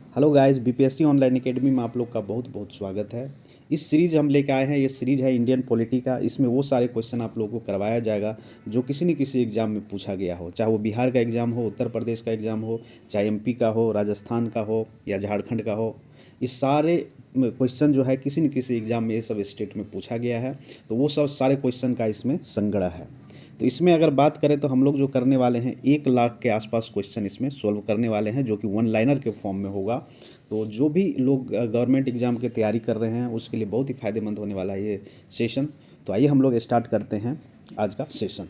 Hello guys, BPSC online academy में आप लोग का बहुत बहुत स्वागत है। इस सीरीज हम लेकर आए हैं। ये सीरीज है इंडियन पॉलिटी का। इसमें वो सारे क्वेश्चन आप लोगों को करवाया जाएगा जो किसी न किसी एग्जाम में पूछा गया हो, चाहे वो बिहार का एग्ज़ाम हो, उत्तर प्रदेश का एग्ज़ाम हो, चाहे एमपी का हो, राजस्थान का हो या झारखंड का हो। इस सारे क्वेश्चन जो है किसी न किसी एग्ज़ाम में ये सब स्टेट में पूछा गया है, तो वो सब सारे क्वेश्चन का इसमें संग्रह है। तो इसमें अगर बात करें तो हम लोग जो करने वाले हैं 1 लाख के आसपास क्वेश्चन इसमें सॉल्व करने वाले हैं, जो कि वन लाइनर के फॉर्म में होगा। तो जो भी लोग गवर्नमेंट एग्ज़ाम की तैयारी कर रहे हैं उसके लिए बहुत ही फ़ायदेमंद होने वाला है ये सेशन। तो आइए हम लोग स्टार्ट करते हैं आज का सेशन।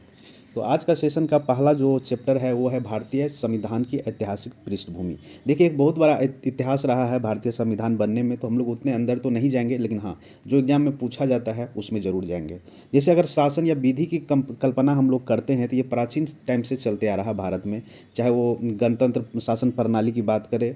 तो आज का सेशन का पहला जो चैप्टर है वो है भारतीय संविधान की ऐतिहासिक पृष्ठभूमि। देखिए, एक बहुत बड़ा इतिहास रहा है भारतीय संविधान बनने में, तो हम लोग उतने अंदर तो नहीं जाएंगे, लेकिन हाँ, जो एग्जाम में पूछा जाता है उसमें ज़रूर जाएंगे। जैसे अगर शासन या विधि की कल्पना हम लोग करते हैं तो ये प्राचीन टाइम से चलते आ रहा है भारत में। चाहे वो गणतंत्र शासन प्रणाली की बात करें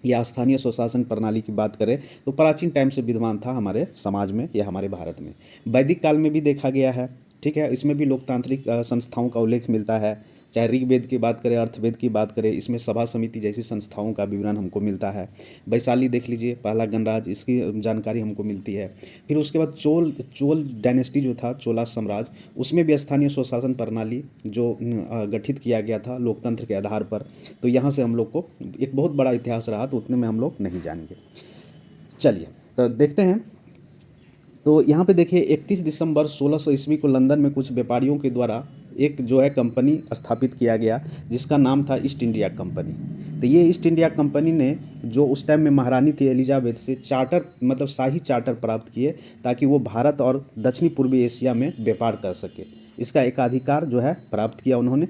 या स्थानीय स्वशासन प्रणाली की बात करें, तो प्राचीन टाइम से विद्यमान था हमारे समाज में या हमारे भारत में। वैदिक काल में भी देखा गया है। ठीक है, इसमें भी लोकतांत्रिक संस्थाओं का उल्लेख मिलता है। चाहे ऋग्वेद की बात करें, अर्थवेद की बात करें, इसमें सभा समिति जैसी संस्थाओं का विवरण हमको मिलता है। वैशाली देख लीजिए, पहला गणराज्य, इसकी जानकारी हमको मिलती है। फिर उसके बाद चोल चोल डायनेस्टी जो था, चोला साम्राज्य, उसमें भी स्थानीय स्वशासन प्रणाली जो गठित किया गया था लोकतंत्र के आधार पर। तो यहाँ से हम लोग को एक बहुत बड़ा इतिहास रहा, तो उतने में हम लोग नहीं जानेंगे। चलिए तो देखते हैं। तो यहाँ पे देखिए, 31 दिसंबर 1600 ईस्वी को लंदन में कुछ व्यापारियों के द्वारा एक जो है कंपनी स्थापित किया गया, जिसका नाम था ईस्ट इंडिया कंपनी। तो ये ईस्ट इंडिया कंपनी ने जो उस टाइम में महारानी थी एलिजाबेथ से चार्टर, मतलब शाही चार्टर प्राप्त किए, ताकि वो भारत और दक्षिणी पूर्वी एशिया में व्यापार कर सके। इसका एकाधिकार जो है प्राप्त किया उन्होंने।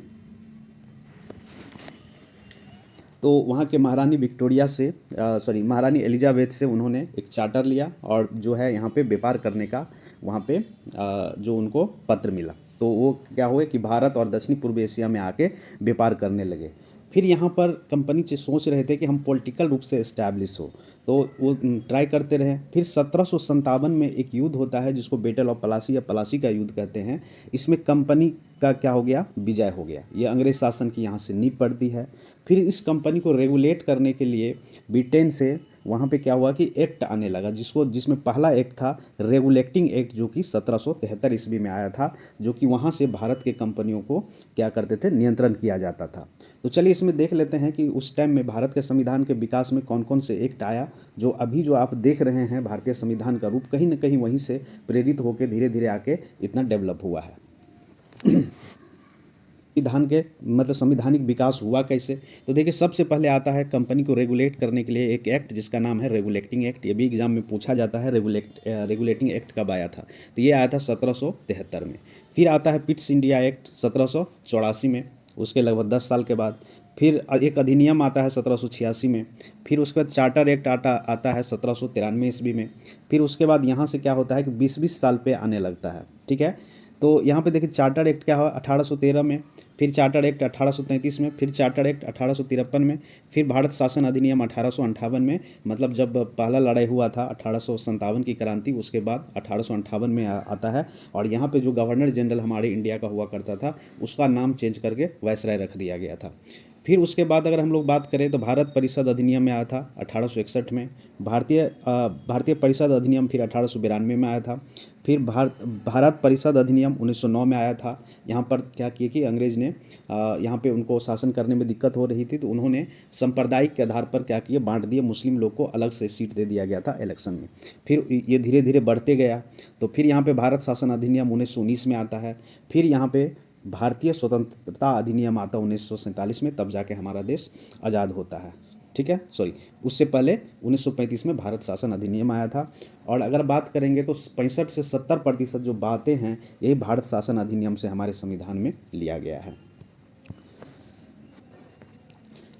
तो वहाँ के महारानी विक्टोरिया से महारानी एलिजाबेथ से उन्होंने एक चार्टर लिया और जो है यहाँ पे व्यापार करने का वहाँ पे जो उनको पत्र मिला, तो वो क्या हुए कि भारत और दक्षिणी पूर्व एशिया में आके व्यापार करने लगे। फिर यहाँ पर कंपनी से सोच रहे थे कि हम पॉलिटिकल रूप से इस्टेब्लिश हो, तो वो ट्राई करते रहे। फिर 1757 में एक युद्ध होता है जिसको बेटल ऑफ प्लासी या प्लासी का युद्ध कहते हैं। इसमें कंपनी का क्या हो गया, विजय हो गया। ये अंग्रेज शासन की यहाँ से नींव पड़ती है। फिर इस कंपनी को रेगुलेट करने के लिए ब्रिटेन से वहाँ पे क्या हुआ कि एक्ट आने लगा, जिसमें पहला एक्ट था रेगुलेटिंग एक्ट, जो कि 1773 ईस्वी में आया था, जो कि वहाँ से भारत के कंपनियों को क्या करते थे, नियंत्रण किया जाता था। तो चलिए इसमें देख लेते हैं कि उस टाइम में भारत के संविधान के विकास में कौन कौन से एक्ट आया। जो अभी जो आप देख रहे हैं भारतीय संविधान का रूप, कहीं ना कहीं वहीं से प्रेरित होकर धीरे धीरे आके इतना डेवलप हुआ है। संविधान के मतलब संवैधानिक विकास हुआ कैसे। तो देखिए, सबसे पहले आता है कंपनी को रेगुलेट करने के लिए एक एक्ट जिसका नाम है रेगुलेटिंग एक्ट। ये भी एग्जाम में पूछा जाता है, रेगुलेटिंग एक्ट कब आया था, तो ये आया था 1773 में। फिर आता है पिट्स इंडिया एक्ट 1784 में, उसके लगभग 10 साल के बाद। फिर एक अधिनियम आता है 1786 में। फिर उसके बाद चार्टर एक्ट आता है 1793 ईस्वी में। फिर उसके बाद यहाँ से क्या होता है कि 20-20 साल पे आने लगता है। ठीक है, तो यहाँ पे देखिए चार्टर एक्ट क्या हुआ 1813 में, फिर चार्टर एक्ट 1833 में, फिर चार्टर एक्ट 1853 में, फिर भारत शासन अधिनियम 1858 में। मतलब जब पहला लड़ाई हुआ था 1857 की क्रांति, उसके बाद 1858 में आता है। और यहाँ पे जो गवर्नर जनरल हमारे इंडिया का हुआ करता था, उसका नाम चेंज करके वायसराय रख दिया गया था। फिर उसके बाद अगर हम लोग बात करें तो भारत परिषद अधिनियम में आया था 1861 में। भारतीय परिषद अधिनियम फिर 1892 में आया था। फिर भारत परिषद अधिनियम 1909 में आया था। यहाँ पर क्या किए कि अंग्रेज ने यहाँ पे उनको शासन करने में दिक्कत हो रही थी, तो उन्होंने सांप्रदायिक के आधार पर क्या किए, बांट दिए। मुस्लिम लोग को अलग से सीट दे दिया गया था इलेक्शन में। फिर ये धीरे धीरे बढ़ते गया। तो फिर यहाँ पे भारत शासन अधिनियम 1919 में आता है। फिर यहाँ पे भारतीय स्वतंत्रता अधिनियम आता है 1947 में, तब जाके हमारा देश आज़ाद होता है। ठीक है, सॉरी, उससे पहले 1935 में भारत शासन अधिनियम आया था। और अगर बात करेंगे तो 65 से 70% जो बातें हैं यही भारत शासन अधिनियम से हमारे संविधान में लिया गया है।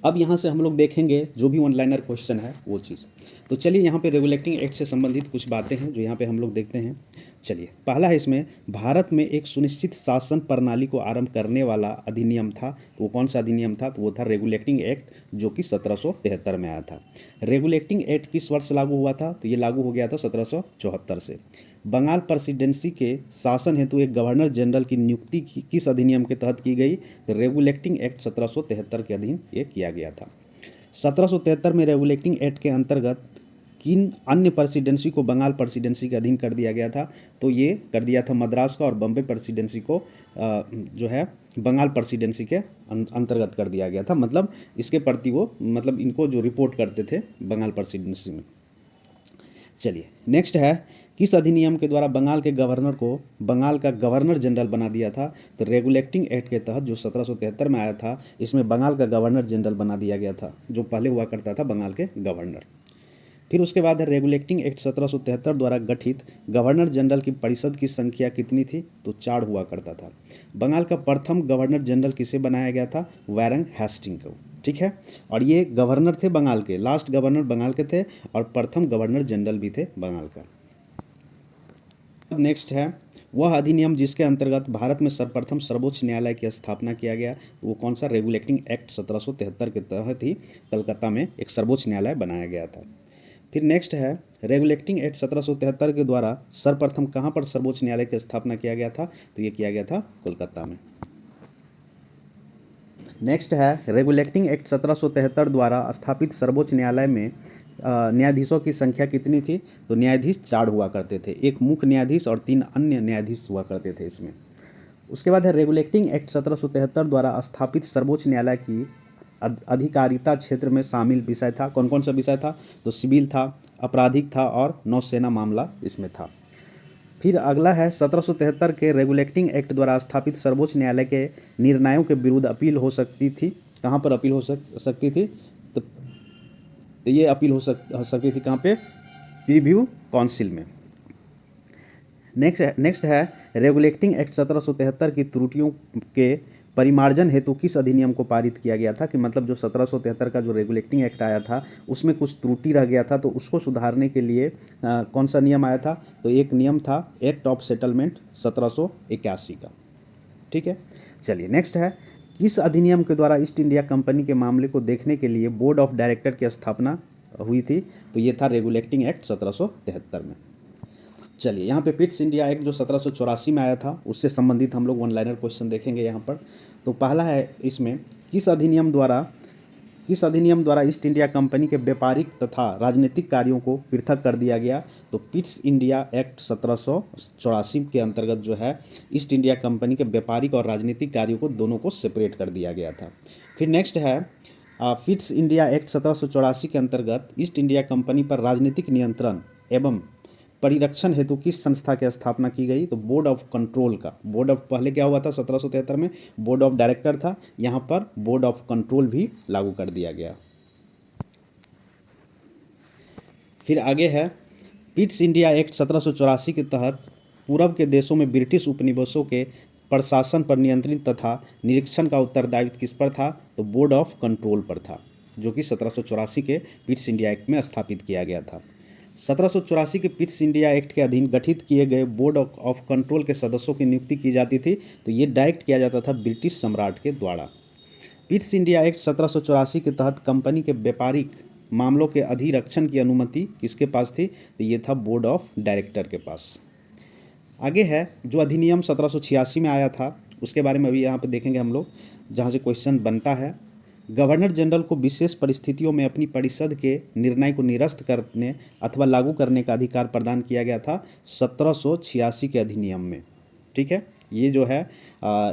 अब यहाँ से हम लोग देखेंगे जो भी ऑनलाइनर क्वेश्चन है वो चीज़। तो चलिए यहाँ पे रेगुलेटिंग एक्ट से संबंधित कुछ बातें हैं जो यहाँ पे हम लोग देखते हैं। चलिए, पहला है इसमें भारत में एक सुनिश्चित शासन प्रणाली को आरंभ करने वाला अधिनियम था। तो वो कौन सा अधिनियम था, तो वो था रेगुलेटिंग एक्ट, जो कि 1773 में आया था। रेगुलेटिंग एक्ट किस वर्ष लागू हुआ था, तो ये लागू हो गया था 1774 से। बंगाल प्रेसिडेंसी के शासन हेतु एक गवर्नर जनरल की नियुक्ति किस अधिनियम के तहत की गई, तो रेगुलेटिंग एक्ट 1773 के अधीन ये किया गया था। 1773 में रेगुलेटिंग एक्ट के अंतर्गत किन अन्य प्रेसिडेंसी को बंगाल प्रेसिडेंसी के अधीन कर दिया गया था? तो ये कर दिया था मद्रास का, और बम्बई प्रेसिडेंसी को जो है बंगाल प्रेसिडेंसी के अंतर्गत कर दिया गया था। मतलब इसके प्रति वो मतलब इनको जो रिपोर्ट करते थे बंगाल प्रेसिडेंसी में। चलिए नेक्स्ट है, किस अधिनियम के द्वारा बंगाल के गवर्नर को बंगाल का गवर्नर जनरल बना दिया था? तो रेगुलेटिंग एक्ट के तहत जो 1773 में आया था, इसमें बंगाल का गवर्नर जनरल बना दिया गया था, जो पहले हुआ करता था बंगाल के गवर्नर। फिर उसके बाद है रेगुलेटिंग एक्ट 1773 द्वारा गठित गवर्नर जनरल की परिषद की संख्या कितनी थी? तो 4 हुआ करता था। बंगाल का प्रथम गवर्नर जनरल किसे बनाया गया था? वारेन हेस्टिंग को। ठीक है, और ये गवर्नर थे बंगाल के, लास्ट गवर्नर बंगाल के थे, और प्रथम गवर्नर जनरल भी थे बंगाल का। नेक्स्ट है, वह अधिनियम जिसके अंतर्गत भारत में सर्वप्रथम सर्वोच्च न्यायालय की स्थापना किया गया, वो कौन सा? रेगुलेटिंग एक्ट 1773 के तहत ही कलकत्ता में एक सर्वोच्च न्यायालय बनाया गया था। फिर नेक्स्ट है, रेगुलेटिंग एक्ट 1773 के द्वारा सर्वप्रथम कहाँ पर सर्वोच्च न्यायालय की स्थापना किया गया था? तो ये किया गया था कोलकाता में। नेक्स्ट है, रेगुलेटिंग एक्ट 1773 द्वारा स्थापित सर्वोच्च न्यायालय में न्यायाधीशों की संख्या कितनी थी? तो न्यायाधीश 4 हुआ करते थे, एक मुख्य न्यायाधीश और 3 अन्य न्यायाधीश हुआ करते थे इसमें। उसके बाद है, रेगुलेटिंग एक्ट 1773 द्वारा स्थापित सर्वोच्च न्यायालय की अधिकारिता क्षेत्र में शामिल विषय था। कौन कौन सा विषय था? तो सिविल था, आपराधिक था, और नौसेना मामला इसमें था। फिर अगला है, 1773 के रेगुलेटिंग एक्ट द्वारा स्थापित सर्वोच्च न्यायालय के निर्णयों के विरुद्ध अपील हो सकती थी। कहाँ पर अपील हो सकती थी? तो ये अपील हो सकती थी कहाँ पे? रिव्यू काउंसिल में। नेक्स्ट है, रेगुलेटिंग एक्ट 1773 की त्रुटियों के परिमार्जन हेतु किस अधिनियम को पारित किया गया था? कि मतलब जो 1773 का जो रेगुलेटिंग एक्ट आया था, उसमें कुछ त्रुटि रह गया था, तो उसको सुधारने के लिए कौन सा नियम आया था? तो एक नियम था एक्ट ऑफ सेटलमेंट 1781 का। ठीक है, चलिए नेक्स्ट है, किस अधिनियम के द्वारा ईस्ट इंडिया कंपनी के मामले को देखने के लिए बोर्ड ऑफ डायरेक्टर की स्थापना हुई थी? तो ये था रेगुलेटिंग एक्ट 1773 में। चलिए यहाँ पे पिट्स इंडिया एक्ट जो 1784 में आया था, उससे संबंधित हम लोग वन लाइनर क्वेश्चन देखेंगे यहाँ पर। तो पहला है इसमें, किस अधिनियम द्वारा ईस्ट इंडिया कंपनी के व्यापारिक तथा राजनीतिक कार्यों को पृथक कर दिया गया? तो पिट्स इंडिया एक्ट 1784 के अंतर्गत जो है ईस्ट इंडिया कंपनी के व्यापारिक और राजनीतिक कार्यों को दोनों को सेपरेट कर दिया गया था। फिर नेक्स्ट है, पिट्स इंडिया एक्ट 1784 के अंतर्गत ईस्ट इंडिया कंपनी पर राजनीतिक नियंत्रण एवं परिरक्षण हेतु किस संस्था की स्थापना की गई? तो बोर्ड ऑफ कंट्रोल का। बोर्ड ऑफ, पहले क्या हुआ था 1773 में? बोर्ड ऑफ डायरेक्टर था, यहाँ पर बोर्ड ऑफ कंट्रोल भी लागू कर दिया गया। फिर आगे है, पिट्स इंडिया एक्ट 1784 के तहत पूर्व के देशों में ब्रिटिश उपनिवेशों के प्रशासन पर नियंत्रण तथा निरीक्षण का उत्तरदायित्व किस पर था? तो बोर्ड ऑफ कंट्रोल पर था, जो कि 1784 के पिट्स इंडिया एक्ट में स्थापित किया गया था। 1784 के पिट्स इंडिया एक्ट के अधीन गठित किए गए बोर्ड ऑफ कंट्रोल के सदस्यों की नियुक्ति की जाती थी, तो ये डायरेक्ट किया जाता था ब्रिटिश सम्राट के द्वारा। पिट्स इंडिया एक्ट 1784 के तहत कंपनी के व्यापारिक मामलों के अधिरक्षण की अनुमति किसके पास थी? तो ये था बोर्ड ऑफ डायरेक्टर के पास। आगे है, जो अधिनियम 1786 में आया था, उसके बारे में अभी यहाँ पे देखेंगे हम लोग, जहाँ से क्वेश्चन बनता है। गवर्नर जनरल को विशेष परिस्थितियों में अपनी परिषद के निर्णय को निरस्त करने अथवा लागू करने का अधिकार प्रदान किया गया था 1786 के अधिनियम में। ठीक है, ये जो है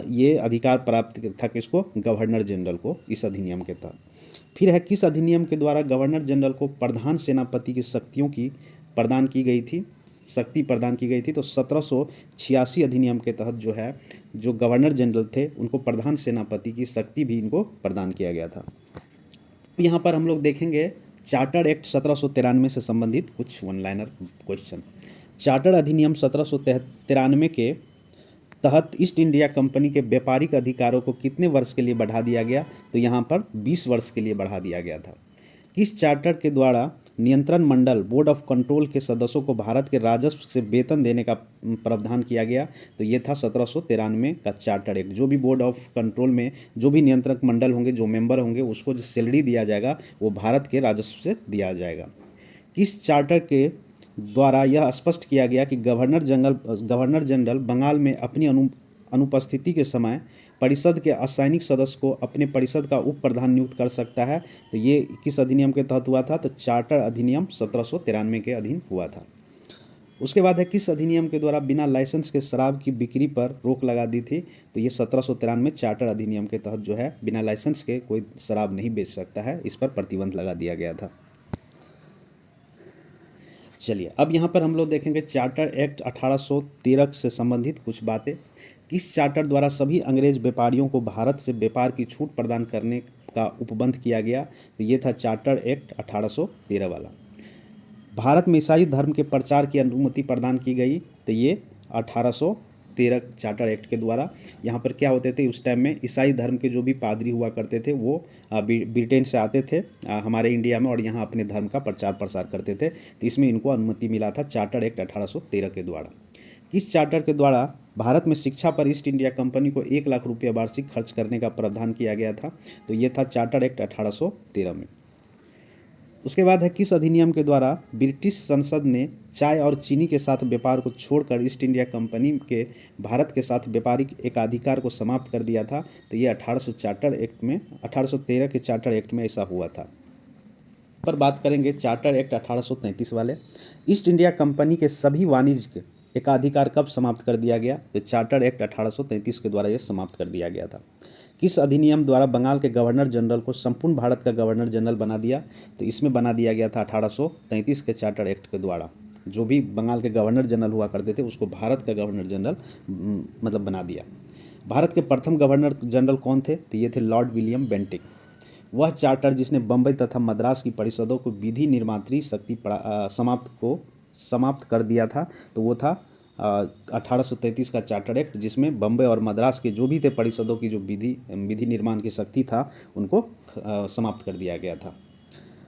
ये अधिकार प्राप्त था किसको? गवर्नर जनरल को, इस अधिनियम के तहत। फिर है, किस अधिनियम के द्वारा गवर्नर जनरल को प्रधान सेनापति की शक्तियों की प्रदान की गई थी? तो 1786 अधिनियम के तहत जो है, जो गवर्नर जनरल थे उनको प्रधान सेनापति की शक्ति भी इनको प्रदान किया गया था। यहाँ पर हम लोग देखेंगे चार्टर एक्ट 1793 से संबंधित कुछ वन लाइनर क्वेश्चन। चार्टर अधिनियम 1793 के तहत ईस्ट इंडिया कंपनी के व्यापारिक अधिकारों को कितने वर्ष के लिए बढ़ा दिया गया? तो यहाँ पर 20 वर्ष के लिए बढ़ा दिया गया था। किस चार्टर के द्वारा नियंत्रण मंडल बोर्ड ऑफ कंट्रोल के सदस्यों को भारत के राजस्व से वेतन देने का प्रावधान किया गया? तो ये था 1793 का चार्टर एक्ट। जो भी बोर्ड ऑफ कंट्रोल में जो भी नियंत्रक मंडल होंगे, जो मेंबर होंगे, उसको जो सैलरी दिया जाएगा वो भारत के राजस्व से दिया जाएगा। किस चार्टर के द्वारा यह स्पष्ट किया गया कि गवर्नर जनरल बंगाल में अपनी अनुपस्थिति के समय परिषद के असैनिक सदस्य को अपने परिषद का उप प्रधान नियुक्त कर सकता है। तो ये किस अधिनियम के तहत हुआ था? तो चार्टर अधिनियम 1793 के अधीन हुआ था। उसके बाद है किस अधिनियम के द्वारा बिना लाइसेंस के शराब की बिक्री पर रोक लगा दी थी? तो ये 1793 चार्टर अधिनियम के तहत जो है बिना लाइसेंस के कोई शराब नहीं बेच सकता है, इस पर प्रतिबंध लगा दिया गया था। चलिए अब यहाँ पर हम लोग देखेंगे चार्टर एक्ट 1813 से संबंधित कुछ बातें। किस चार्टर द्वारा सभी अंग्रेज व्यापारियों को भारत से व्यापार की छूट प्रदान करने का उपबंध किया गया? तो ये था चार्टर एक्ट 1813 वाला। भारत में ईसाई धर्म के प्रचार की अनुमति प्रदान की गई? तो ये 1813 चार्टर एक्ट के द्वारा। यहाँ पर क्या होते थे उस टाइम में, ईसाई धर्म के जो भी पादरी हुआ करते थे वो ब्रिटेन से आते थे हमारे इंडिया में और यहाँ अपने धर्म का प्रचार प्रसार करते थे। तो इसमें इनको अनुमति मिला था चार्टर एक्ट 1813 के द्वारा। किस चार्टर के द्वारा भारत में शिक्षा पर ईस्ट इंडिया कंपनी को 1 लाख रुपया वार्षिक खर्च करने का प्रावधान किया गया था? तो ये था चार्टर एक्ट 1813 में। उसके बाद है किस अधिनियम के द्वारा ब्रिटिश संसद ने चाय और चीनी के साथ व्यापार को छोड़कर ईस्ट इंडिया कंपनी के भारत के साथ व्यापारिक एकाधिकार को समाप्त कर दिया था? तो ये 1813 के चार्टर एक्ट में ऐसा हुआ था। पर बात करेंगे चार्टर एक्ट 1833 वाले। ईस्ट इंडिया कंपनी के सभी वाणिज्यिक एकाधिकार कब समाप्त कर दिया गया? तो चार्टर एक्ट 1833 के द्वारा यह समाप्त कर दिया गया था। किस अधिनियम द्वारा बंगाल के गवर्नर जनरल को संपूर्ण भारत का गवर्नर जनरल बना दिया? तो इसमें बना दिया गया था 1833 के चार्टर एक्ट के द्वारा। जो भी बंगाल के गवर्नर जनरल हुआ करते थे उसको भारत का गवर्नर जनरल मतलब बना दिया। भारत के प्रथम गवर्नर जनरल कौन थे? तो ये थे लॉर्ड विलियम बेंटिक। वह चार्टर जिसने बम्बई तथा मद्रास की परिषदों को विधि निर्मात्री शक्ति समाप्त कर दिया था, तो वो था 1833 का चार्टर एक्ट, जिसमें बम्बई और मद्रास के जो भी थे परिषदों की जो विधि निर्माण की शक्ति था उनको समाप्त कर दिया गया था।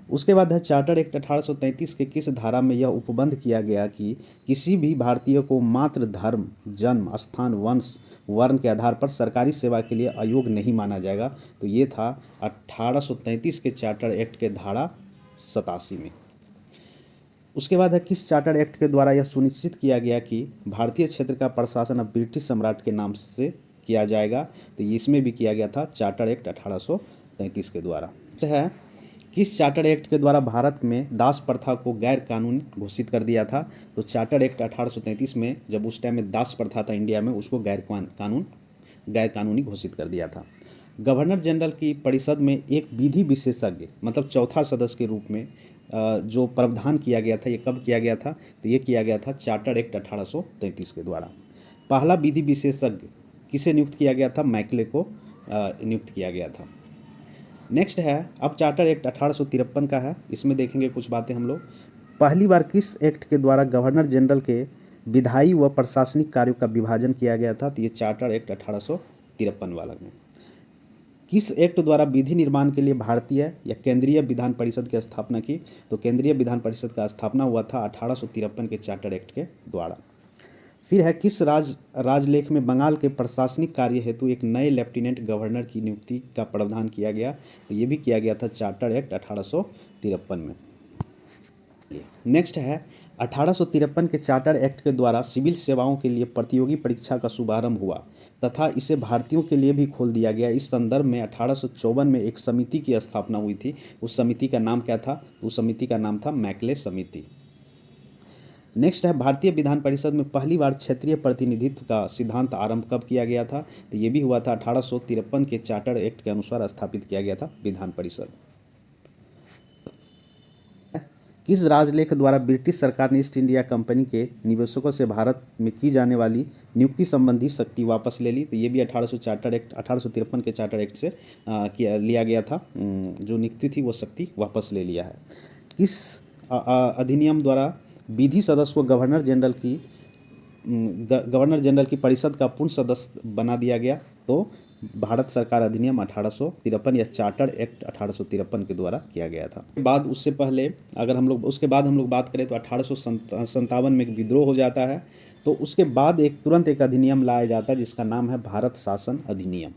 उसके बाद है चार्टर एक्ट 1833 के किस धारा में यह उपबंध किया गया कि किसी भी भारतीय को मात्र धर्म, जन्म स्थान, वंश, वर्ण के आधार पर सरकारी सेवा के लिए अयोग्य नहीं माना जाएगा? तो ये था 1833 के चार्टर एक्ट के धारा 87 में। उसके बाद है किस चार्टर एक्ट के द्वारा यह सुनिश्चित किया गया कि भारतीय क्षेत्र का प्रशासन अब ब्रिटिश सम्राट के नाम से किया जाएगा? तो इसमें भी किया गया था चार्टर एक्ट 1833 के द्वारा। है किस चार्टर एक्ट के द्वारा भारत में दास प्रथा को गैर कानूनी घोषित कर दिया था? तो चार्टर एक्ट 1833 में जब उस टाइम में दास प्रथा था इंडिया में, उसको गैर कानूनी घोषित कर दिया था। गवर्नर जनरल की परिषद में एक विधि विशेषज्ञ मतलब चौथा सदस्य के रूप में जो प्रावधान किया गया था, ये कब किया गया था? तो ये किया गया था चार्टर एक्ट 1833 के द्वारा। पहला विधि विशेषज्ञ किसे नियुक्त किया गया था? मैकले को नियुक्त किया गया था। नेक्स्ट है अब चार्टर एक्ट 1853 का है, इसमें देखेंगे कुछ बातें हम लोग। पहली बार किस एक्ट के द्वारा गवर्नर जनरल के विधायी व प्रशासनिक कार्यों का विभाजन किया गया था? तो ये चार्टर एक्ट 1853 वाला में। किस एक्ट द्वारा विधि निर्माण के लिए भारतीय या केंद्रीय विधान परिषद की स्थापना की? तो केंद्रीय विधान परिषद का स्थापना हुआ था 1853 के चार्टर एक्ट के द्वारा। फिर है किस राजलेख में बंगाल के प्रशासनिक कार्य हेतु एक नए लेफ्टिनेंट गवर्नर की नियुक्ति का प्रावधान किया गया? तो ये भी किया गया था चार्टर एक्ट 1853 में। नेक्स्ट है 1853 के चार्टर एक्ट के द्वारा सिविल सेवाओं के लिए प्रतियोगी परीक्षा का शुभारंभ हुआ तथा इसे भारतीयों के लिए भी खोल दिया गया। इस संदर्भ में 1854 में एक समिति की स्थापना हुई थी। उस समिति का नाम क्या था? उस समिति का नाम था मैकले समिति। नेक्स्ट है भारतीय विधान परिषद में पहली बार क्षेत्रीय प्रतिनिधित्व का सिद्धांत आरंभ कब किया गया था? तो ये भी हुआ था 1853 के चार्टर एक्ट के अनुसार स्थापित किया गया था विधान परिषद। किस राजलेख द्वारा ब्रिटिश सरकार ने ईस्ट इंडिया कंपनी के निवेशकों से भारत में की जाने वाली नियुक्ति संबंधी शक्ति वापस ले ली? तो ये भी 1853 के चार्टर एक्ट से लिया गया था। जो नियुक्ति थी वो शक्ति वापस ले लिया है। किस अधिनियम द्वारा विधि सदस्य को गवर्नर जनरल की परिषद का पूर्ण सदस्य बना दिया गया? तो भारत सरकार अधिनियम 1853 या चार्टर एक्ट 1853 के द्वारा किया गया था। बाद उससे पहले अगर उसके बाद हम लोग बात करें तो 1857 में एक विद्रोह हो जाता है। तो उसके बाद तुरंत एक अधिनियम लाया जाता है जिसका नाम है भारत शासन अधिनियम।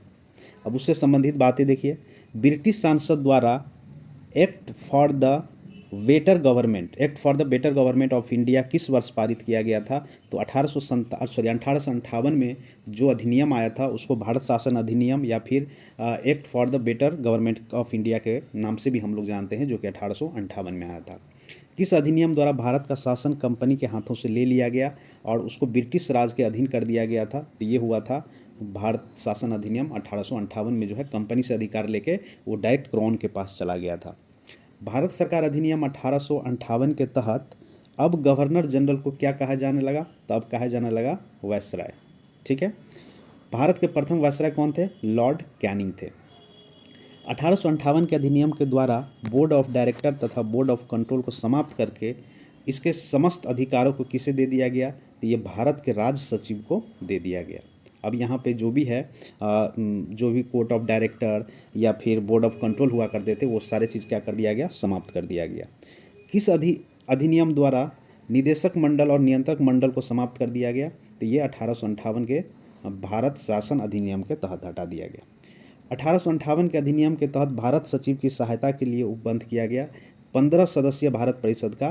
अब उससे संबंधित बातें देखिए। ब्रिटिश सांसद द्वारा act for the better government act for the better government of India किस वर्ष पारित किया गया था? तो 1858 में जो अधिनियम आया था उसको भारत शासन अधिनियम या फिर act for the better government of India के नाम से भी हम लोग जानते हैं, जो कि 1858 में आया था। किस अधिनियम द्वारा भारत का शासन कंपनी के हाथों से ले लिया गया और उसको ब्रिटिश राज के अधीन कर दिया गया था? तो ये हुआ था भारत शासन अधिनियम 1858 में, जो है कंपनी से अधिकार लेके वो डायरेक्ट क्राउन के पास चला गया था। भारत सरकार अधिनियम 1858 के तहत अब गवर्नर जनरल को क्या कहा जाने लगा? तो अब कहा जाने लगा वायसराय। ठीक है। भारत के प्रथम वायसराय कौन थे? लॉर्ड कैनिंग थे। 1858 के अधिनियम के द्वारा बोर्ड ऑफ डायरेक्टर तथा बोर्ड ऑफ कंट्रोल को समाप्त करके इसके समस्त अधिकारों को किसे दे दिया गया? तो ये भारत के राज सचिव को दे दिया गया। अब यहाँ पे जो भी है जो भी कोर्ट ऑफ डायरेक्टर या फिर बोर्ड ऑफ कंट्रोल हुआ करते थे वो सारे चीज़ क्या कर दिया गया? समाप्त कर दिया गया। किस अधिनियम द्वारा निदेशक मंडल और नियंत्रक मंडल को समाप्त कर दिया गया? तो ये 1858 के भारत शासन अधिनियम के तहत हटा दिया गया। 1858 के अधिनियम के तहत भारत सचिव की सहायता के लिए उपबंध किया गया 15 सदस्यीय भारत परिषद का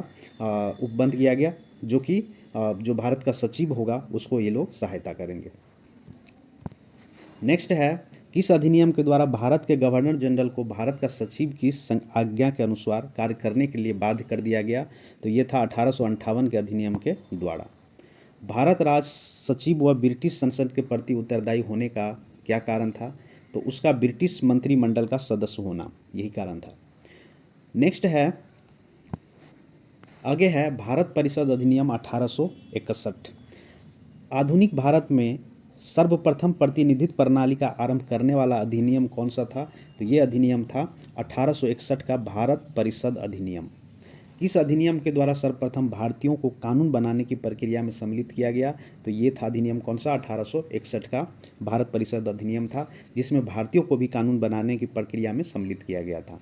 उपबंध किया गया, जो कि जो भारत का सचिव होगा उसको ये लोग सहायता करेंगे। नेक्स्ट है, किस अधिनियम के द्वारा भारत के गवर्नर जनरल को भारत का सचिव की आज्ञा के अनुसार कार्य करने के लिए बाध्य कर दिया गया? तो ये था 1858 के अधिनियम के द्वारा। भारत राज सचिव व ब्रिटिश संसद के प्रति उत्तरदायी होने का क्या कारण था? तो उसका ब्रिटिश मंत्रिमंडल का सदस्य होना, यही कारण था। नेक्स्ट है, आगे है भारत परिषद अधिनियम 1861। आधुनिक भारत में सर्वप्रथम प्रतिनिधित्व प्रणाली का आरंभ करने वाला अधिनियम कौन सा था? तो ये अधिनियम था 1861 का भारत परिषद अधिनियम। किस अधिनियम के द्वारा सर्वप्रथम भारतीयों को कानून बनाने की प्रक्रिया में सम्मिलित किया गया? तो ये था अधिनियम कौन सा? 1861 का भारत परिषद अधिनियम था, जिसमें भारतीयों को भी कानून बनाने की प्रक्रिया में सम्मिलित किया गया था।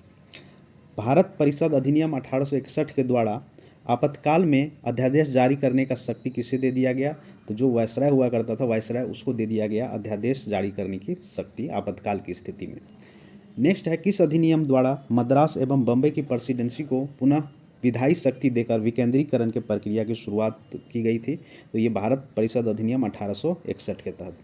भारत परिषद अधिनियम 1861 के द्वारा आपातकाल में अध्यादेश जारी करने का शक्ति किसे दे दिया गया? तो जो वायसराय हुआ करता था, वायसराय, उसको दे दिया गया अध्यादेश जारी करने की शक्ति आपातकाल की स्थिति में। नेक्स्ट है, किस अधिनियम द्वारा मद्रास एवं बम्बई की प्रेसिडेंसी को पुनः विधायी शक्ति देकर विकेंद्रीकरण की प्रक्रिया की शुरुआत की गई थी? तो ये भारत परिषद अधिनियम 1861 के तहत।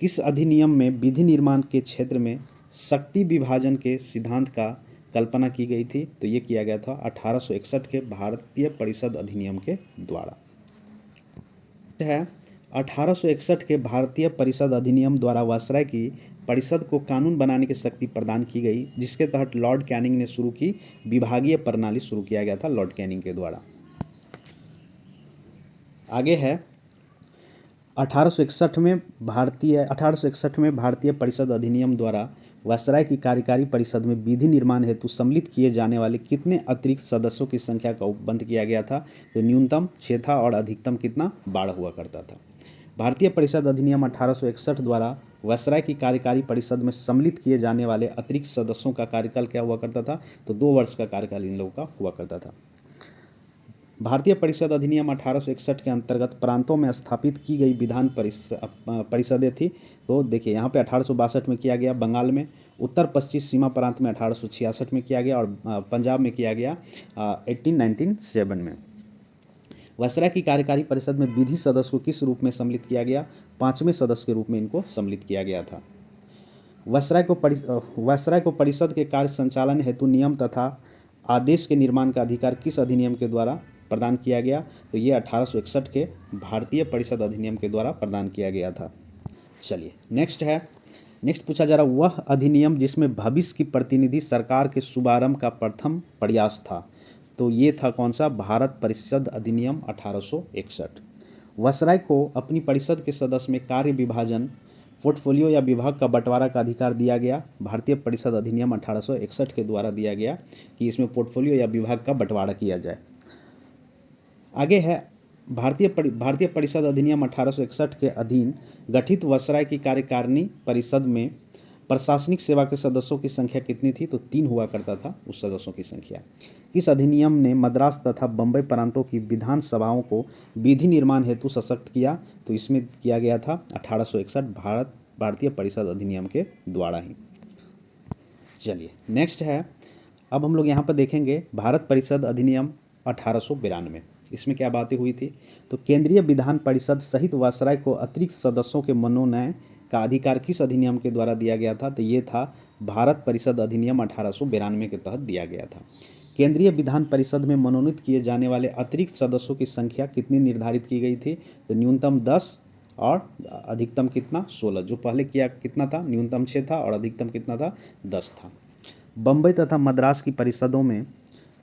किस अधिनियम में विधि निर्माण के क्षेत्र में शक्ति विभाजन के सिद्धांत का कल्पना की गई थी? तो ये किया गया था 1861 के भारतीय परिषद अधिनियम के द्वारा। है 1861 के भारतीय परिषद अधिनियम द्वारा वायसराय की परिषद को कानून बनाने की शक्ति प्रदान की गई, जिसके तहत लॉर्ड कैनिंग ने शुरू की विभागीय प्रणाली शुरू किया गया था लॉर्ड कैनिंग के द्वारा। आगे है 1861 में भारतीय परिषद अधिनियम द्वारा वायसराय की कार्यकारी परिषद में विधि निर्माण हेतु सम्मिलित किए जाने वाले कितने अतिरिक्त सदस्यों की संख्या का उपबंध किया गया था? तो न्यूनतम 6 था और अधिकतम कितना? 12 हुआ करता था। भारतीय परिषद अधिनियम 1861 द्वारा वायसराय की कार्यकारी परिषद में सम्मिलित किए जाने वाले अतिरिक्त सदस्यों का कार्यकाल क्या हुआ करता था? तो 2 वर्ष का कार्यकाल इन लोगों का हुआ करता था। भारतीय परिषद अधिनियम 1861 के अंतर्गत प्रांतों में स्थापित की गई विधान परिषदें थी। तो देखिए यहाँ पे 1862 में किया गया बंगाल में, उत्तर पश्चिम सीमा प्रांत में 1866 में किया गया और पंजाब में किया गया 1897 में। वायसराय की कार्यकारी परिषद में विधि सदस्य को किस रूप में सम्मिलित किया गया? 5वें सदस्य के रूप में इनको सम्मिलित किया गया था। वायसराय को परिषद के कार्य संचालन हेतु नियम तथा आदेश के निर्माण का अधिकार किस अधिनियम के द्वारा प्रदान किया गया? तो ये 1861 के भारतीय परिषद अधिनियम के द्वारा प्रदान किया गया था। चलिए नेक्स्ट पूछा जा रहा, वह अधिनियम जिसमें भविष्य की प्रतिनिधि सरकार के शुभारंभ का प्रथम प्रयास था? तो ये था कौन सा? भारत परिषद अधिनियम 1861। वायसराय को अपनी परिषद के सदस्य में कार्य विभाजन, पोर्टफोलियो या विभाग का बंटवारा का अधिकार दिया गया। भारतीय परिषद अधिनियम 1861 के द्वारा दिया गया कि इसमें पोर्टफोलियो या विभाग का बंटवारा किया जाए। आगे है भारतीय परिषद अधिनियम 1861 के अधीन गठित वायसराय की कार्यकारिणी परिषद में प्रशासनिक सेवा के सदस्यों की संख्या कितनी थी? तो 3 हुआ करता था उस सदस्यों की संख्या। किस अधिनियम ने मद्रास तथा बम्बई प्रांतों की विधान सभाओं को विधि निर्माण हेतु सशक्त किया? तो इसमें किया गया था 1861 भारतीय परिषद अधिनियम के द्वारा ही। चलिए नेक्स्ट है, अब हम लोग यहाँ पर देखेंगे भारत परिषद अधिनियम 1892। इसमें क्या बातें हुई थी? तो केंद्रीय विधान परिषद सहित वायसराय को अतिरिक्त सदस्यों के मनोनयन का अधिकार किस अधिनियम के द्वारा दिया गया था? तो ये था भारत परिषद अधिनियम 1892 के तहत दिया गया था। केंद्रीय विधान परिषद में मनोनीत किए जाने वाले अतिरिक्त सदस्यों की संख्या कितनी निर्धारित की गई थी? तो न्यूनतम 10 और अधिकतम कितना? 16। जो पहले किया कितना था? न्यूनतम 6 था और अधिकतम कितना था? 10 था। बम्बई तथा मद्रास की परिषदों में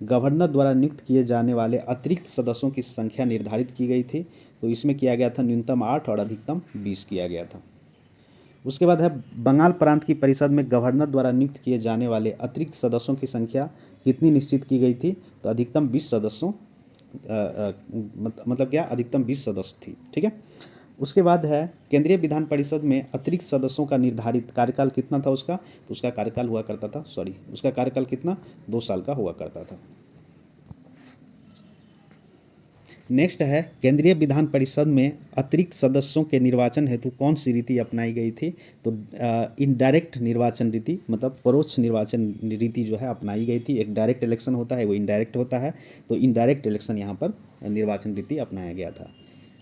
गवर्नर द्वारा नियुक्त किए जाने वाले अतिरिक्त सदस्यों की संख्या निर्धारित की गई थी। तो इसमें किया गया था न्यूनतम 8 और अधिकतम 20 किया गया था। उसके बाद है बंगाल प्रांत की परिषद में गवर्नर द्वारा नियुक्त किए जाने वाले अतिरिक्त सदस्यों की संख्या कितनी निश्चित की गई थी? तो अधिकतम 20 सदस्यों मतलब क्या? अधिकतम 20 सदस्य थी। ठीक है। उसके बाद है केंद्रीय विधान परिषद में अतिरिक्त सदस्यों का निर्धारित कार्यकाल कितना था उसका? तो उसका कार्यकाल हुआ करता था उसका कार्यकाल कितना? 2 साल का हुआ करता था। नेक्स्ट है केंद्रीय विधान परिषद में अतिरिक्त सदस्यों के निर्वाचन हेतु कौन सी रीति अपनाई गई थी? तो इनडायरेक्ट निर्वाचन रीति, मतलब परोक्ष निर्वाचन रीति जो है अपनाई गई थी। एक डायरेक्ट इलेक्शन होता है, वो इनडायरेक्ट होता है। तो इनडायरेक्ट इलेक्शन यहाँ पर निर्वाचन रीति अपनाया गया था।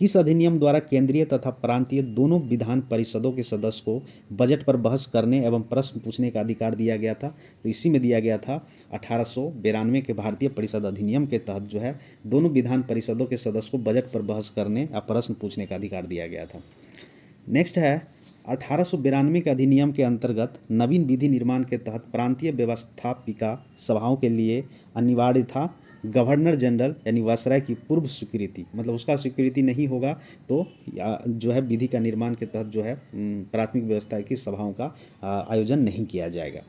किस अधिनियम द्वारा केंद्रीय तथा प्रांतीय दोनों विधान परिषदों के सदस्य को बजट पर बहस करने एवं प्रश्न पूछने का अधिकार दिया गया था? तो इसी में दिया गया था 1892 के भारतीय परिषद अधिनियम के तहत जो है दोनों विधान परिषदों के सदस्य को बजट पर बहस करने या प्रश्न पूछने का अधिकार दिया गया था। नेक्स्ट है 1892 के अधिनियम के अंतर्गत नवीन विधि निर्माण के तहत प्रांतीय व्यवस्थापिका सभाओं के लिए अनिवार्य था गवर्नर जनरल यानी वायसराय की पूर्व स्वीकृति, मतलब उसका स्वीकृति नहीं होगा तो जो है विधि का निर्माण के तहत जो है प्राथमिक व्यवस्था की सभाओं का आयोजन नहीं किया जाएगा।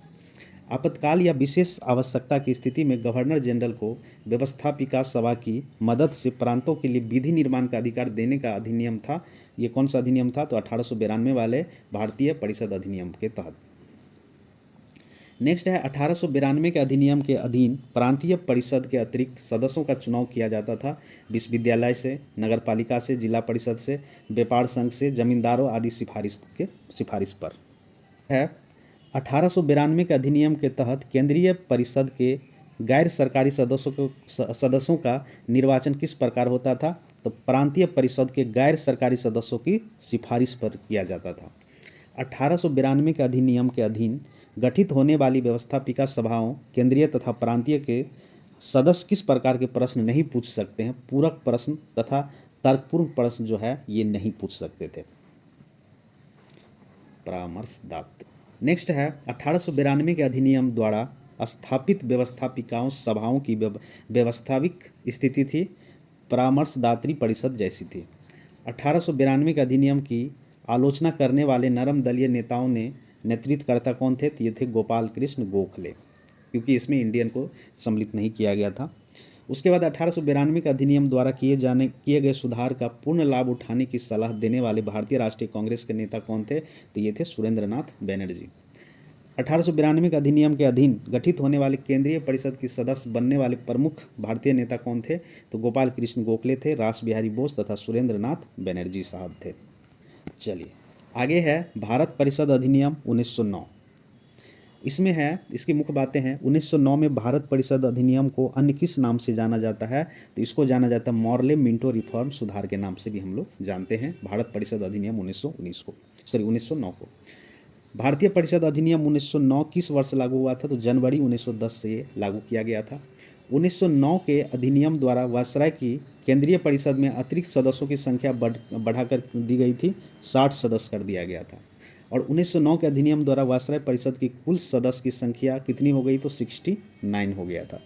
आपातकाल या विशेष आवश्यकता की स्थिति में गवर्नर जनरल को व्यवस्थापिका सभा की मदद से प्रांतों के लिए विधि निर्माण का अधिकार देने का अधिनियम था। ये कौन सा अधिनियम था? तो 1892 वाले भारतीय परिषद अधिनियम के तहत। नेक्स्ट है 1892 के अधिनियम के अधीन प्रांतीय परिषद के अतिरिक्त सदस्यों का चुनाव किया जाता था विश्वविद्यालय से, नगरपालिका से, जिला परिषद से, व्यापार संघ से, जमींदारों आदि सिफारिश पर है। 1892 के अधिनियम के तहत केंद्रीय परिषद के गैर सरकारी सदस्यों का निर्वाचन किस प्रकार होता था? तो प्रांतीय परिषद के गैर सरकारी सदस्यों की सिफारिश पर किया जाता था। 1892 के अधिनियम के अधीन गठित होने वाली व्यवस्थापिका सभाओं केंद्रीय तथा प्रांतीय के सदस्य किस प्रकार के प्रश्न नहीं पूछ सकते हैं? पूरक प्रश्न तथा तर्कपूर्ण प्रश्न जो है ये नहीं पूछ सकते थे। परामर्शदाता। नेक्स्ट है 1892 के अधिनियम द्वारा स्थापित व्यवस्थापिकाओं सभाओं की व्यवस्थापिक स्थिति थी परामर्शदात्री परिषद जैसी थी। 1892 के अधिनियम की आलोचना करने वाले नरम दलीय नेताओं ने नेतृत्वकर्ता कौन थे? तो ये थे गोपाल कृष्ण गोखले, क्योंकि इसमें इंडियन को सम्मिलित नहीं किया गया था। उसके बाद 1892 के अधिनियम द्वारा किए गए सुधार का पूर्ण लाभ उठाने की सलाह देने वाले भारतीय राष्ट्रीय कांग्रेस के नेता कौन थे? तो ये थे सुरेंद्रनाथ बैनर्जी। 1892 के अधिनियम के अधीन गठित होने वाले केंद्रीय परिषद की सदस्य बनने वाले प्रमुख भारतीय नेता कौन थे? तो गोपाल कृष्ण गोखले थे, रास बिहारी बोस तथा सुरेंद्रनाथ बैनर्जी साहब थे। चलिए आगे है भारत परिषद अधिनियम 1909। इसमें है इसकी मुख्य बातें हैं। 1909 में भारत परिषद अधिनियम को अन्य किस नाम से जाना जाता है? तो इसको जाना जाता है मॉर्ले मिंटो रिफॉर्म सुधार के नाम से भी हम लोग जानते हैं भारत परिषद अधिनियम 1909 को। भारतीय परिषद अधिनियम 1909 किस वर्ष लागू हुआ था? तो जनवरी 1910 से ये लागू किया गया था। 1909 के अधिनियम द्वारा वायसराय की केंद्रीय परिषद में अतिरिक्त सदस्यों की संख्या बढ़ाकर दी गई थी, 60 सदस्य कर दिया गया था। और 1909 के अधिनियम द्वारा वायसराय परिषद की कुल सदस्य की संख्या कितनी हो गई? तो 69 हो गया था।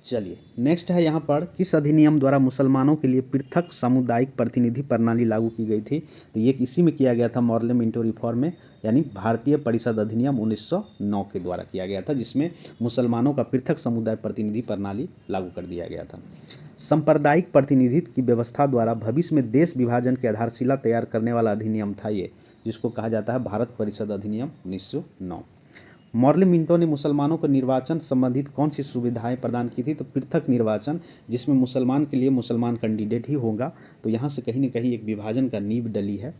चलिए नेक्स्ट है यहाँ पर किस अधिनियम द्वारा मुसलमानों के लिए पृथक सामुदायिक प्रतिनिधि प्रणाली लागू की गई थी? तो ये इसी में किया गया था मॉर्ले मिंटो रिफॉर्म में, यानी भारतीय परिषद अधिनियम 1909 के द्वारा किया गया था, जिसमें मुसलमानों का पृथक समुदाय प्रतिनिधि प्रणाली लागू कर दिया गया था। सांप्रदायिक प्रतिनिधित्व की व्यवस्था द्वारा भविष्य में देश विभाजन की आधारशिला तैयार करने वाला अधिनियम था ये, जिसको कहा जाता है भारत परिषद अधिनियम 1909। मॉर्ले मिंटो ने मुसलमानों को निर्वाचन संबंधित कौन सी सुविधाएं प्रदान की थी? तो पृथक निर्वाचन, जिसमें मुसलमान के लिए मुसलमान कैंडिडेट ही होगा। तो यहाँ से कहीं न कहीं एक विभाजन का नींव डली है।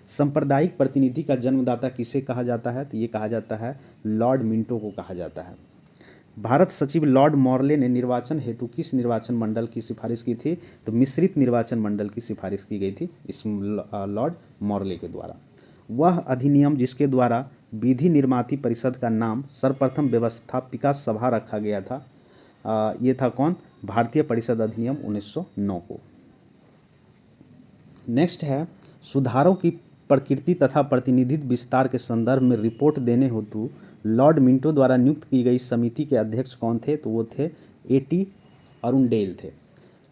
सांप्रदायिक प्रतिनिधि का जन्मदाता किसे कहा जाता है? तो ये कहा जाता है लॉर्ड मिंटो को कहा जाता है। भारत सचिव लॉर्ड मॉर्ले ने निर्वाचन हेतु किस निर्वाचन मंडल की सिफारिश की थी? तो मिश्रित निर्वाचन मंडल की सिफारिश की गई थी इस लॉर्ड मॉर्ले के द्वारा। वह अधिनियम जिसके द्वारा विधि निर्माती परिषद का नाम सर्वप्रथम व्यवस्थापिका सभा रखा गया था, ये था कौन? भारतीय परिषद अधिनियम 1909 को। नेक्स्ट है सुधारों की प्रकृति तथा प्रतिनिधित्व विस्तार के संदर्भ में रिपोर्ट देने हेतु लॉर्ड मिंटो द्वारा नियुक्त की गई समिति के अध्यक्ष कौन थे? तो वो थे A.T. अरुणडेल थे।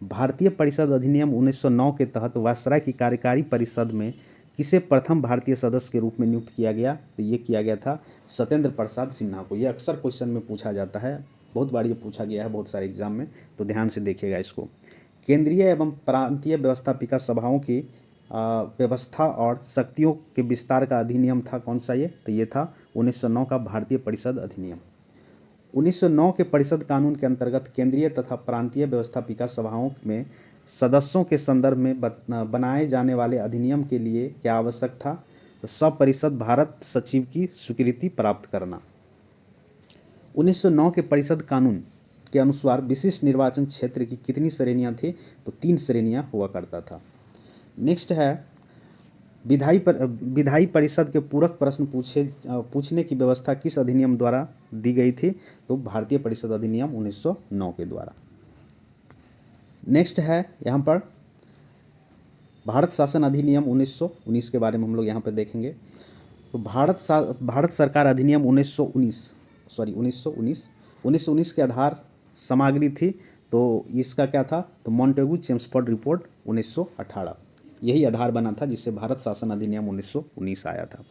भारतीय परिषद अधिनियम 1909 के तहत वायसराय की कार्यकारी परिषद में किसे प्रथम भारतीय सदस्य के रूप में नियुक्त किया गया? तो ये किया गया था सत्येंद्र प्रसाद सिन्हा को। ये अक्सर क्वेश्चन में पूछा जाता है, बहुत बार ये पूछा गया है बहुत सारे एग्जाम में, तो ध्यान से देखिएगा इसको। केंद्रीय एवं प्रांतीय व्यवस्थापिका सभाओं की व्यवस्था और शक्तियों के विस्तार का अधिनियम था कौन सा? ये तो ये था 1909 का भारतीय परिषद अधिनियम। 1909 के परिषद कानून के अंतर्गत केंद्रीय तथा प्रांतीय व्यवस्थापिका सभाओं में सदस्यों के संदर्भ में बनाए जाने वाले अधिनियम के लिए क्या आवश्यक था? तो सपरिषद भारत सचिव की स्वीकृति प्राप्त करना। 1909 के परिषद कानून के अनुसार विशिष्ट निर्वाचन क्षेत्र की कितनी श्रेणियां थी? तो 3 श्रेणियां हुआ करता था। नेक्स्ट है विधायी परिषद के पूरक प्रश्न पूछने की व्यवस्था किस अधिनियम द्वारा दी गई थी? तो भारतीय परिषद अधिनियम 1909 के द्वारा। नेक्स्ट है यहाँ पर भारत शासन अधिनियम 1919 के बारे में हम लोग यहाँ पर देखेंगे। तो भारत सरकार अधिनियम 1919 के आधार सामग्री थी, तो इसका क्या था? तो मॉन्टेगू चेम्सफोर्ड रिपोर्ट 1918 यही आधार बना था जिससे भारत शासन अधिनियम 1919 आया था।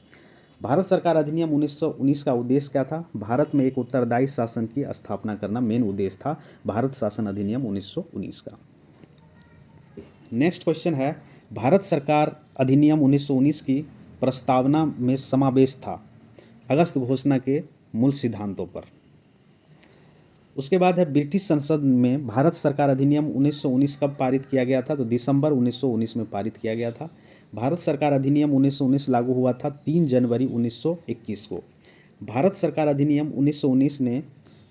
भारत सरकार अधिनियम 1919 का उद्देश्य क्या था? भारत में एक उत्तरदायी शासन की स्थापना करना मेन उद्देश्य था भारत शासन अधिनियम 1919 का। नेक्स्ट क्वेश्चन है भारत सरकार अधिनियम 1919 की प्रस्तावना में समावेश था अगस्त घोषणा के मूल सिद्धांतों पर। उसके बाद है ब्रिटिश संसद में भारत सरकार अधिनियम 1919 कब पारित किया गया था? तो दिसंबर 1919 में पारित किया गया था। भारत सरकार अधिनियम 1919 लागू हुआ था 3 जनवरी 1921 को। भारत सरकार अधिनियम 1919 ने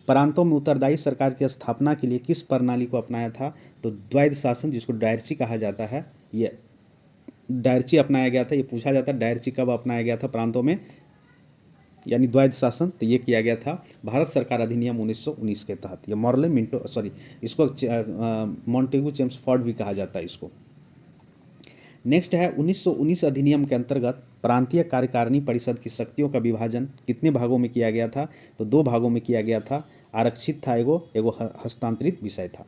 प्रांतों में उत्तरदायी सरकार की स्थापना के लिए किस प्रणाली को अपनाया था? तो द्वैध शासन, जिसको डायरची कहा जाता है, ये डायरची अपनाया गया था। ये पूछा जाता है डायरची कब अपनाया गया था प्रांतों में, यानी द्वैध शासन, तो ये किया गया था भारत सरकार अधिनियम 1919 के तहत। ये मॉर्ले मिंटो इसको मॉन्टेगू चेम्सफोर्ड भी कहा जाता है इसको। नेक्स्ट है 1919 अधिनियम के अंतर्गत प्रांतीय कार्यकारिणी परिषद की शक्तियों का विभाजन कितने भागों में किया गया था? तो 2 भागों में किया गया था। आरक्षित था एगो हस्तांतरित विषय था।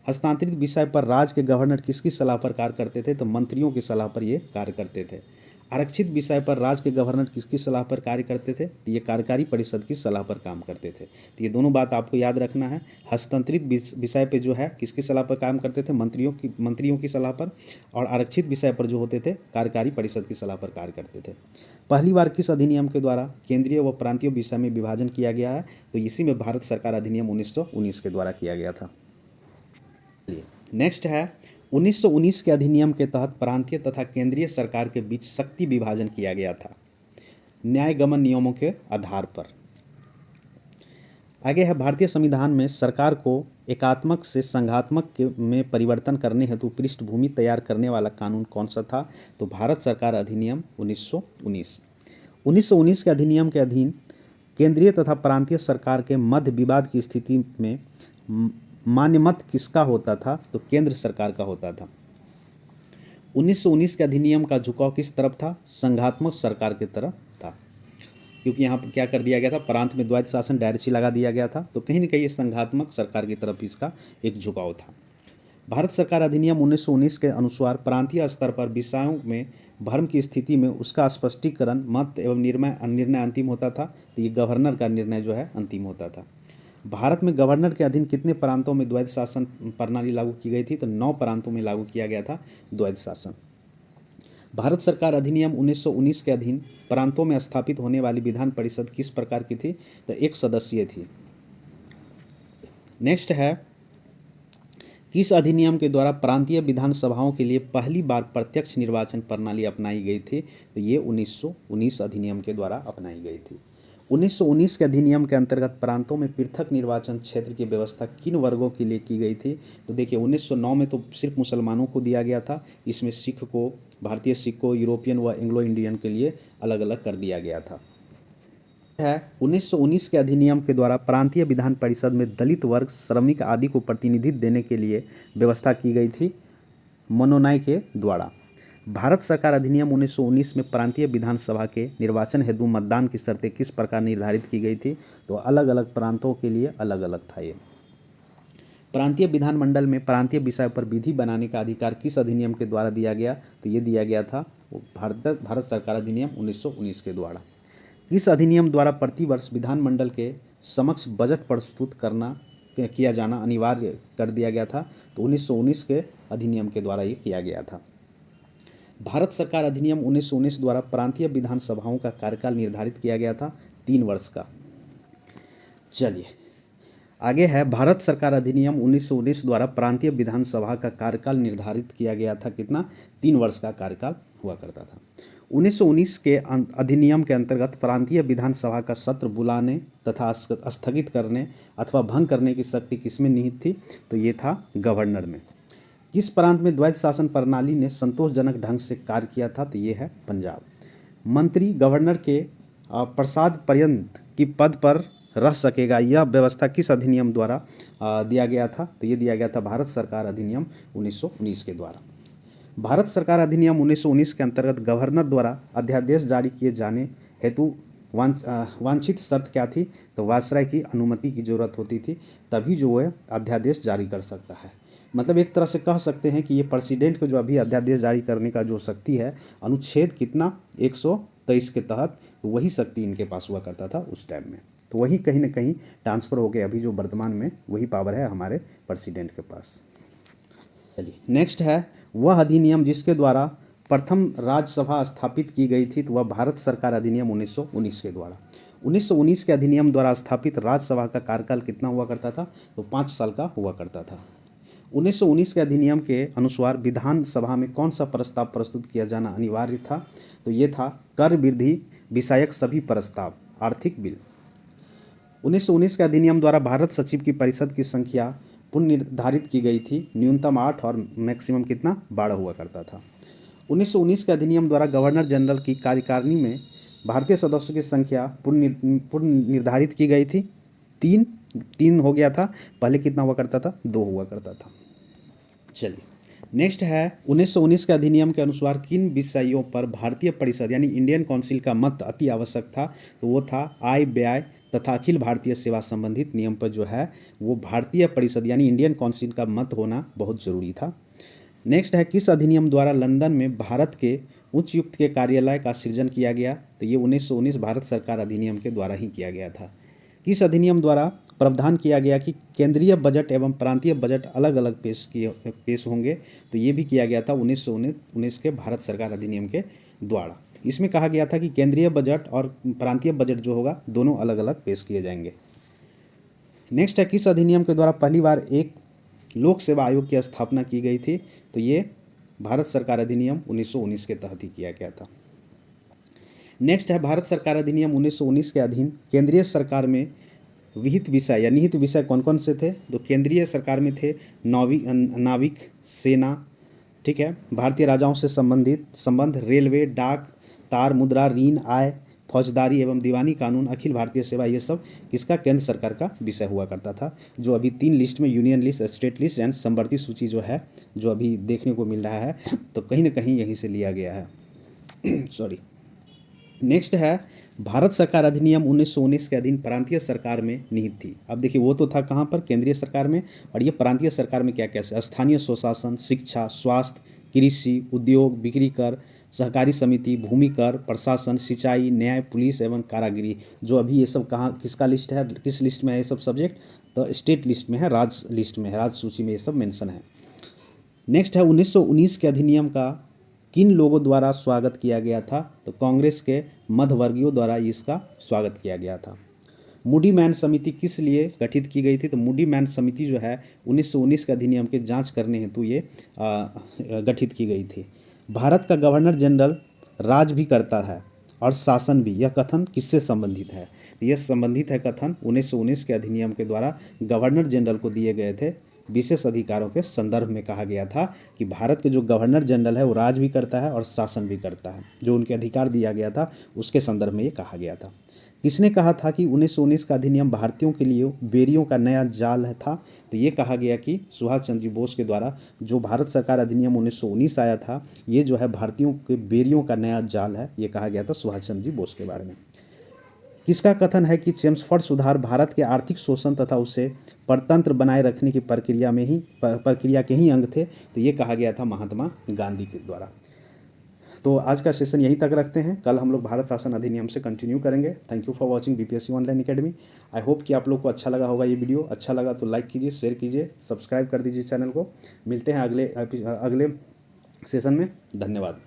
हस्तांतरित विषय पर राज्य के गवर्नर किसकी सलाह पर कार्य करते थे? तो मंत्रियों की सलाह पर ये कार्य करते थे। आरक्षित विषय पर राज्य के गवर्नर किसकी सलाह पर कार्य करते थे? तो ये कार्यकारी परिषद की सलाह पर काम करते थे। तो ये दोनों बात आपको याद रखना है। हस्तांतरित विषय पे जो है किसकी सलाह पर काम करते थे? मंत्रियों की सलाह पर। और आरक्षित विषय पर जो होते थे कार्यकारी परिषद की सलाह पर कार्य करते थे। पहली बार किस अधिनियम के द्वारा केंद्रीय व प्रांतीय विषय में विभाजन किया गया है? तो इसी में भारत सरकार अधिनियम 1919 के द्वारा किया गया था। नेक्स्ट है 1919 के अधिनियम के तहत प्रांतीय तथा केंद्रीय सरकार के बीच शक्ति विभाजन किया गया था न्याय गमन नियमों के आधार पर। आगे है भारतीय संविधान में सरकार को एकात्मक से संघात्मक में परिवर्तन करने हेतु पृष्ठभूमि तैयार करने वाला कानून कौन सा था? तो भारत सरकार अधिनियम 1919। 1919 के अधिनियम के अधीन केंद्रीय तथा प्रांतीय सरकार के मध्य विवाद की स्थिति में मान्य मत किसका होता था? तो केंद्र सरकार का होता था। 1919 के अधिनियम का झुकाव किस तरफ था? संघात्मक सरकार की तरफ था, क्योंकि यहाँ पर क्या कर दिया गया था? प्रांत में द्वैध शासन डायरेक्टली लगा दिया गया था, तो कहीं न कहीं संघात्मक सरकार की तरफ इसका एक झुकाव था। भारत सरकार अधिनियम 1919 के अनुसार प्रांतीय स्तर पर विषयों में भ्रम की स्थिति में उसका स्पष्टीकरण मत एवं निर्णय अंतिम होता था। तो ये गवर्नर का निर्णय जो है अंतिम होता था। भारत में गवर्नर के अधीन कितने प्रांतों में द्वैध शासन प्रणाली लागू की गई थी? तो 9 प्रांतों में लागू किया गया था द्वैध शासन। भारत सरकार अधिनियम 1919 के अधीन प्रांतों में स्थापित होने वाली विधान परिषद किस प्रकार की थी? तो 1 सदस्यीय थी। नेक्स्ट है किस अधिनियम के द्वारा प्रांतीय विधानसभाओं के लिए पहली बार प्रत्यक्ष निर्वाचन प्रणाली अपनाई गई थी? तो ये 1919 अधिनियम के द्वारा अपनाई गई थी। 1919 के अधिनियम के अंतर्गत प्रांतों में पृथक निर्वाचन क्षेत्र की व्यवस्था किन वर्गों के लिए की गई थी? तो देखिए 1909 में तो सिर्फ मुसलमानों को दिया गया था। इसमें सिख को, भारतीय सिख को, यूरोपियन व एंग्लो इंडियन के लिए अलग अलग कर दिया गया था। है 1919 के अधिनियम के द्वारा प्रांतीय विधान परिषद में दलित वर्ग, श्रमिक आदि को प्रतिनिधित्व देने के लिए व्यवस्था की गई थी मनोनय के द्वारा। भारत सरकार अधिनियम 1919 में प्रांतीय विधानसभा के निर्वाचन हेतु मतदान की शर्तें किस प्रकार निर्धारित की गई थी? तो अलग अलग प्रांतों के लिए अलग अलग था ये। प्रांतीय विधानमंडल में प्रांतीय विषय पर विधि बनाने का अधिकार किस अधिनियम के द्वारा दिया गया? तो ये दिया गया था भारत सरकार अधिनियम 1919 के द्वारा। किस अधिनियम द्वारा प्रतिवर्ष विधानमंडल के समक्ष बजट प्रस्तुत किया जाना अनिवार्य कर दिया गया था? तो 1919 के अधिनियम के द्वारा ये किया गया था। भारत सरकार अधिनियम 1919 द्वारा प्रांतीय विधानसभाओं का कार्यकाल निर्धारित किया गया था 3 वर्ष का। चलिए आगे है, भारत सरकार अधिनियम 1919 द्वारा प्रांतीय विधानसभा का कार्यकाल निर्धारित किया गया था कितना? 3 वर्ष का कार्यकाल हुआ करता था। 1919 के अधिनियम के अंतर्गत प्रांतीय विधानसभा का सत्र बुलाने तथा स्थगित करने अथवा भंग करने की शक्ति किसमें निहित थी? तो ये था गवर्नर में। किस प्रांत में द्वैध शासन प्रणाली ने संतोषजनक ढंग से कार्य किया था? तो ये है पंजाब। मंत्री गवर्नर के प्रसाद पर्यंत की पद पर रह सकेगा, यह व्यवस्था किस अधिनियम द्वारा दिया गया था? तो ये दिया गया था भारत सरकार अधिनियम 1919 के द्वारा। भारत सरकार अधिनियम 1919 के अंतर्गत गवर्नर द्वारा अध्यादेश जारी किए जाने हेतु वांछित शर्त क्या थी? तो वायसराय की अनुमति की जरूरत होती थी, तभी जो है अध्यादेश जारी कर सकता है। मतलब एक तरह से कह सकते हैं कि ये प्रेसिडेंट को जो अभी अध्यादेश जारी करने का जो शक्ति है, अनुच्छेद कितना 123 के तहत, तो वही शक्ति इनके पास हुआ करता था उस टाइम में। तो वही कहीं ना कहीं ट्रांसफ़र हो गए, अभी जो वर्तमान में वही पावर है हमारे प्रेसिडेंट के पास। चलिए नेक्स्ट है, वह अधिनियम जिसके द्वारा प्रथम राज्यसभा स्थापित की गई थी, तो वह भारत सरकार अधिनियम 1919 के द्वारा। 1919 के अधिनियम द्वारा स्थापित राज्यसभा का कार्यकाल कितना हुआ करता था? तो 5 साल का हुआ करता था। 1919 के अधिनियम के अनुसार विधानसभा में कौन सा प्रस्ताव प्रस्तुत किया जाना अनिवार्य था? तो ये था कर वृद्धि विषयक सभी प्रस्ताव, आर्थिक बिल। 1919 के अधिनियम द्वारा भारत सचिव की परिषद की संख्या पुनर्निर्धारित की गई थी, न्यूनतम 8 और मैक्सिमम कितना 12 हुआ करता था। 1919 के अधिनियम द्वारा गवर्नर जनरल की कार्यकारिणी में भारतीय सदस्यों की संख्या पुनर्निर्धारित की गई थी, 3 हो गया था, पहले कितना हुआ करता था? 2 हुआ करता था। चलिए नेक्स्ट है, 1919 के अधिनियम के अनुसार किन विषयों पर भारतीय परिषद यानी इंडियन काउंसिल का मत अति आवश्यक था? तो वो था आय व्यय तथा अखिल भारतीय सेवा संबंधित नियम पर जो है वो भारतीय परिषद यानी इंडियन काउंसिल का मत होना बहुत ज़रूरी था। नेक्स्ट है, किस अधिनियम द्वारा लंदन में भारत के उच्चायुक्त के कार्यालय का सृजन किया गया? तो ये 1919 भारत सरकार अधिनियम के द्वारा ही किया गया था। किस अधिनियम द्वारा प्रावधान किया गया कि केंद्रीय बजट एवं प्रांतीय बजट अलग अलग पेश होंगे? तो ये भी किया गया था 1919 के भारत सरकार अधिनियम के द्वारा। इसमें कहा गया था कि केंद्रीय बजट और प्रांतीय बजट जो होगा दोनों अलग अलग पेश किए जाएंगे। नेक्स्ट है, किस अधिनियम के द्वारा पहली बार एक लोक सेवा आयोग की स्थापना की गई थी? तो ये भारत सरकार अधिनियम 1919 के तहत ही किया गया था। नेक्स्ट है, भारत सरकार अधिनियम 1919 के अधीन केंद्रीय सरकार में विहित विषय या निहित विषय कौन कौन से थे? तो केंद्रीय सरकार में थे नाविक सेना, ठीक है, भारतीय राजाओं से संबंध, रेलवे, डाक, तार, मुद्रा, ऋण, आय, फौजदारी एवं दीवानी कानून, अखिल भारतीय सेवा, ये सब किसका? केंद्र सरकार का विषय हुआ करता था। जो अभी 3 लिस्ट में union list, state list and समवर्ती सूची जो है, जो अभी देखने को मिल रहा है, तो कहीं ना कहीं यहीं से लिया गया है। सॉरी। नेक्स्ट है, भारत सरकार अधिनियम 1919 के अधीन प्रांतीय सरकार में निहित थी। अब देखिए वो तो था कहाँ पर? केंद्रीय सरकार में, और ये प्रांतीय सरकार में क्या क्या है? स्थानीय स्वशासन, शिक्षा, स्वास्थ्य, कृषि, उद्योग, बिक्री कर, सहकारी समिति, भूमि कर, प्रशासन, सिंचाई, न्याय, पुलिस एवं कारागिरी। जो अभी ये सब कहाँ किसका लिस्ट है, किस लिस्ट में है ये सब सब्जेक्ट? तो स्टेट लिस्ट में है, राज्य लिस्ट में है, राज्य सूची में ये सब मेंशन है। नेक्स्ट है, 1919 के अधिनियम का किन लोगों द्वारा स्वागत किया गया था? तो कांग्रेस के मध्यवर्गीयों द्वारा इसका स्वागत किया गया था। मूडी मैन समिति किस लिए गठित की गई थी? तो मूडी मैन समिति जो है 1919 के अधिनियम के जांच करने हेतु ये गठित की गई थी। भारत का गवर्नर जनरल राज भी करता है और शासन भी, यह कथन किससे संबंधित है? यह संबंधित है कथन 1919 के अधिनियम के द्वारा गवर्नर जनरल को दिए गए थे विशेष अधिकारों के संदर्भ में कहा गया था कि भारत के जो गवर्नर जनरल है वो राज भी करता है और शासन भी करता है, जो उनके अधिकार दिया गया था उसके संदर्भ में ये कहा गया था। किसने कहा था कि 1919 का अधिनियम भारतीयों के लिए बेरियों का नया जाल था? तो ये कहा गया कि सुभाष चंद्र जी बोस के द्वारा जो भारत सरकार अधिनियम 1919 आया था, ये जो है भारतीयों के बेरियों का नया जाल है, ये कहा गया था सुभाष चंद्र जी बोस के बारे में। किसका कथन है कि चेम्सफोर्ड सुधार भारत के आर्थिक शोषण तथा उसे परतंत्र बनाए रखने की प्रक्रिया के ही अंग थे? तो ये कहा गया था महात्मा गांधी के द्वारा। तो आज का सेशन यहीं तक रखते हैं, कल हम लोग भारत शासन अधिनियम से कंटिन्यू करेंगे। Thank you for watching BPSC online academy. I hope कि आप लोग को अच्छा लगा होगा ये वीडियो। अच्छा लगा तो लाइक कीजिए, शेयर कीजिए, सब्सक्राइब कर दीजिए चैनल को। मिलते हैं अगले सेशन में। धन्यवाद।